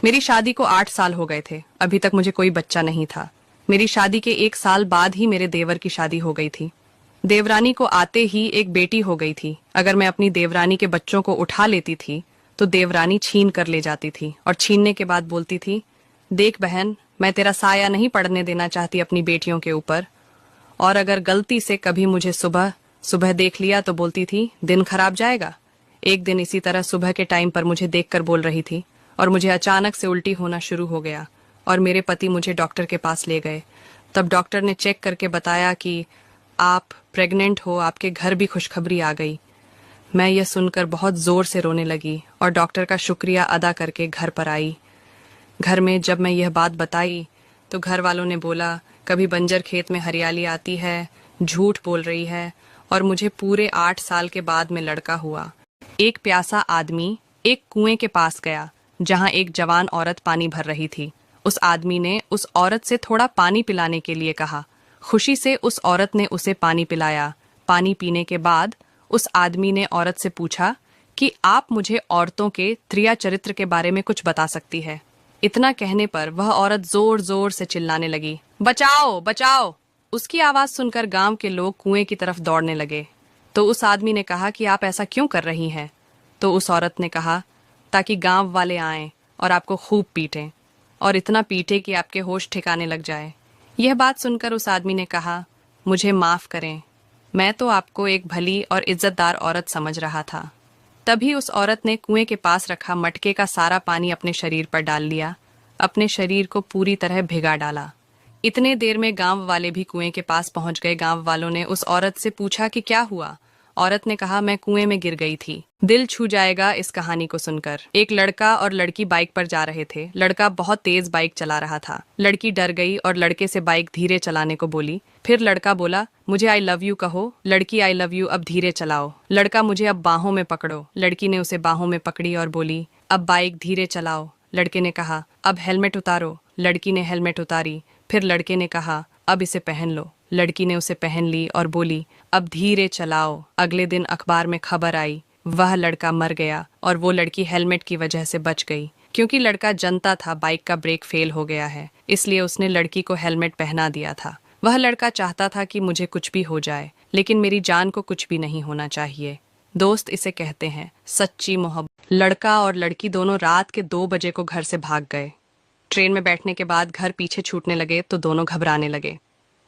मेरी शादी को 8 साल हो गए थे। अभी तक मुझे कोई बच्चा नहीं था। मेरी शादी के 1 साल बाद ही मेरे देवर की शादी हो गई थी। देवरानी को आते ही एक बेटी हो गई थी। अगर मैं अपनी देवरानी के बच्चों को उठा लेती थी तो देवरानी छीन कर ले जाती थी और छीनने के बाद बोलती थी, देख बहन, मैं तेरा साया नहीं पड़ने देना चाहती अपनी बेटियों के ऊपर। और अगर गलती से कभी मुझे सुबह सुबह देख लिया तो बोलती थी, दिन खराब जाएगा। एक दिन इसी तरह सुबह के टाइम पर मुझे देखकर बोल रही थी और मुझे अचानक से उल्टी होना शुरू हो गया और मेरे पति मुझे डॉक्टर के पास ले गए। तब डॉक्टर ने चेक करके बताया कि आप प्रेग्नेंट हो, आपके घर भी खुशखबरी आ गई। मैं यह सुनकर बहुत जोर से रोने लगी और डॉक्टर का शुक्रिया अदा करके घर पर आई। घर में जब मैं यह बात बताई तो घर वालों ने बोला, कभी बंजर खेत में हरियाली आती है, झूठ बोल रही है। और मुझे पूरे 8 साल के बाद में लड़का हुआ। एक प्यासा आदमी एक कुएं के पास गया जहां एक जवान औरत पानी भर रही थी। उस आदमी ने उस औरत से थोड़ा पानी पिलाने के लिए कहा। खुशी से उस औरत ने उसे पानी पिलाया। पानी पीने के बाद उस आदमी ने औरत से पूछा कि आप मुझे औरतों के त्रिया चरित्र के बारे में कुछ बता सकती है। इतना कहने पर वह औरत जोर जोर से चिल्लाने लगी, बचाओ बचाओ। उसकी आवाज सुनकर गांव के लोग कुएं की तरफ दौड़ने लगे। तो उस आदमी ने कहा कि आप ऐसा क्यों कर रही हैं? तो उस औरत ने कहा, ताकि गांव वाले आएं और आपको खूब पीटें और इतना पीटे कि आपके होश ठिकाने लग जाए। यह बात सुनकर उस आदमी ने कहा, मुझे माफ करें, मैं तो आपको एक भली और इज्जतदार औरत समझ रहा था। तभी उस औरत ने कुएं के पास रखा मटके का सारा पानी अपने शरीर पर डाल लिया, अपने शरीर को पूरी तरह भिगा डाला। इतने देर में गांव वाले भी कुएं के पास पहुंच गए। गांव वालों ने उस औरत से पूछा कि क्या हुआ? औरत ने कहा, मैं कुएं में गिर गई थी। दिल छू जाएगा इस कहानी को सुनकर। एक लड़का और लड़की बाइक पर जा रहे थे। लड़का बहुत तेज बाइक चला रहा था। लड़की डर गई और लड़के से बाइक धीरे चलाने को बोली। फिर लड़का बोला, मुझे आई लव यू कहो। लड़की, आई लव यू अब धीरे चलाओ। लड़का, मुझे अब बाहों में पकड़ो। लड़की ने उसे बाहों में पकड़ी और बोली, अब बाइक धीरे चलाओ। लड़के ने कहा, अब हेलमेट उतारो। लड़की ने हेलमेट उतारी। फिर लड़के ने कहा, अब इसे पहन लो। लड़की ने उसे पहन ली और बोली, अब धीरे चलाओ। अगले दिन अखबार में खबर आई, वह लड़का मर गया और वो लड़की हेलमेट की वजह से बच गई। क्योंकि लड़का जानता था बाइक का ब्रेक फेल हो गया है, इसलिए उसने लड़की को हेलमेट पहना दिया था। वह लड़का चाहता था कि मुझे कुछ भी हो जाए, लेकिन मेरी जान को कुछ भी नहीं होना चाहिए। दोस्त, इसे कहते हैं सच्ची मोहब्बत। लड़का और लड़की दोनों रात के 2 बजे को घर से भाग गए। ट्रेन में बैठने के बाद घर पीछे छूटने लगे तो दोनों घबराने लगे।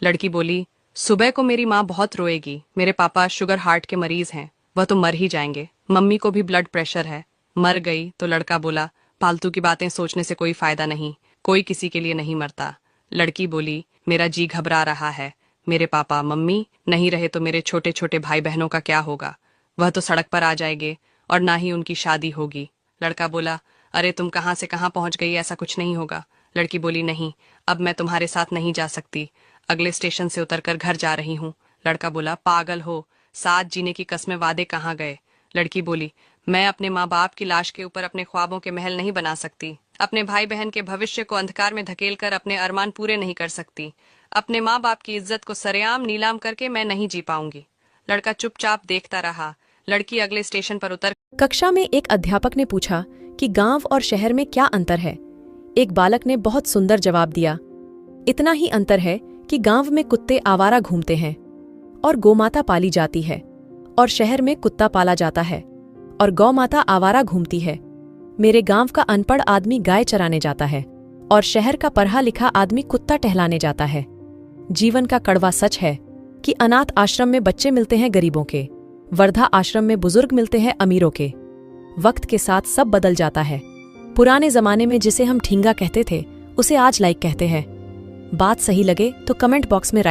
लड़की बोली, सुबह को मेरी माँ बहुत रोएगी। मेरे पापा शुगर हार्ट के मरीज हैं, वह तो मर ही जाएंगे। मम्मी को भी ब्लड प्रेशर है, मर गई। तो लड़का बोला, फालतू की बातें सोचने से कोई फायदा नहीं, कोई किसी के लिए नहीं मरता। लड़की बोली, मेरा जी घबरा रहा है। मेरे पापा मम्मी नहीं रहे तो मेरे छोटे छोटे भाई बहनों का क्या होगा? वह तो सड़क पर आ जाएंगे और ना ही उनकी शादी होगी। लड़का बोला, अरे तुम कहाँ से कहाँ पहुंच गई, ऐसा कुछ नहीं होगा। लड़की बोली, नहीं, अब मैं तुम्हारे साथ नहीं जा सकती, अगले स्टेशन से उतरकर घर जा रही हूँ। लड़का बोला, पागल हो, साथ जीने की कस्में वादे कहाँ गए? लड़की बोली, मैं अपने माँ बाप की लाश के ऊपर अपने ख्वाबों के महल नहीं बना सकती, अपने भाई बहन के भविष्य को अंधकार में धकेल कर अपने अरमान पूरे नहीं कर सकती, अपने माँ बाप की इज्जत को सरेआम नीलाम करके मैं नहीं जी पाऊंगी। लड़का चुपचाप देखता रहा। लड़की अगले स्टेशन पर उतर। कक्षा में एक अध्यापक ने पूछा कि गांव और शहर में क्या अंतर है। एक बालक ने बहुत सुंदर जवाब दिया, इतना ही अंतर है कि गांव में कुत्ते आवारा घूमते हैं और गौमाता पाली जाती है, और शहर में कुत्ता पाला जाता है और गौमाता आवारा घूमती है। मेरे गांव का अनपढ़ आदमी गाय चराने जाता है और शहर का पढ़ा लिखा आदमी कुत्ता टहलाने जाता है। जीवन का कड़वा सच है कि अनाथ आश्रम में बच्चे मिलते हैं गरीबों के, वर्धा आश्रम में बुजुर्ग मिलते हैं अमीरों के। वक्त के साथ सब बदल जाता है। पुराने जमाने में जिसे हम ठींगा कहते थे, उसे आज लाइक कहते हैं। बात सही लगे तो कमेंट बॉक्स में राइट